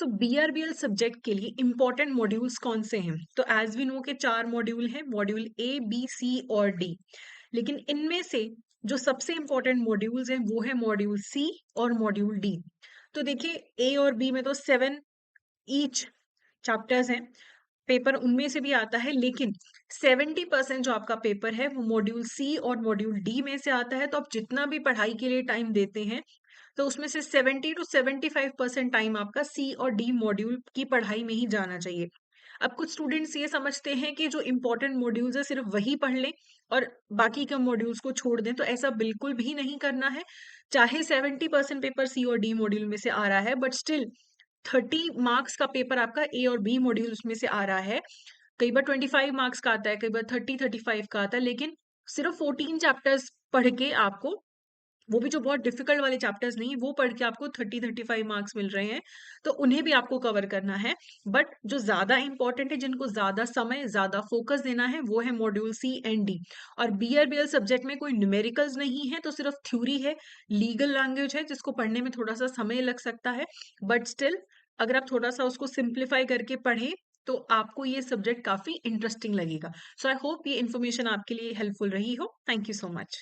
सो बीआरबीएल subject के लिए important modules कौन से हैं? तो एज वी नो के 4 मॉड्यूल हैं, मॉड्यूल ए, बी, सी और डी। लेकिन इनमें से जो सबसे इंपॉर्टेंट मॉड्यूल्स हैं वो है मॉड्यूल सी और मॉड्यूल डी। तो देखिए, ए और बी में तो 7 ईच चैप्टर्स हैं, पेपर उनमें से भी आता है, लेकिन 70% जो आपका पेपर है वो मॉड्यूल सी और मॉड्यूल डी में से आता है। तो आप जितना भी पढ़ाई के लिए टाइम देते हैं, तो उसमें से 70 to 75% टाइम आपका सी और डी मॉड्यूल की पढ़ाई में ही जाना चाहिए। अब कुछ स्टूडेंट्स ये समझते हैं कि जो इंपॉर्टेंट मॉड्यूल्स है सिर्फ वही पढ़ लें और बाकी के मॉड्यूल्स को छोड़ दें, तो ऐसा बिल्कुल भी नहीं करना है। चाहे 70% पेपर सी और डी मॉड्यूल में से आ रहा है, बट स्टिल 30 मार्क्स का पेपर आपका ए और बी मॉड्यूल्स में से आ रहा है। कई बार 25 मार्क्स का आता है, कई बार 30-35 का आता है, लेकिन सिर्फ 14 चैप्टर्स पढ़ के आपको, वो भी जो बहुत डिफिकल्ट वाले चैप्टर्स नहीं, वो पढ़ के आपको 30-35 मार्क्स मिल रहे हैं, तो उन्हें भी आपको कवर करना है। बट जो ज्यादा इंपॉर्टेंट है, जिनको ज्यादा समय ज्यादा फोकस देना है, वो है मॉड्यूल सी एंड डी। और बीआरबीएल सब्जेक्ट में कोई न्यूमेरिकल्स नहीं है, तो सिर्फ थ्योरी है, लीगल लैंग्वेज है जिसको पढ़ने में थोड़ा सा समय लग सकता है। बट स्टिल, अगर आप थोड़ा सा उसको सिंप्लीफाई करके पढ़ें, तो आपको ये सब्जेक्ट काफी इंटरेस्टिंग लगेगा। सो आई होप ये इन्फॉर्मेशन आपके लिए हेल्पफुल रही हो। Thank you so much.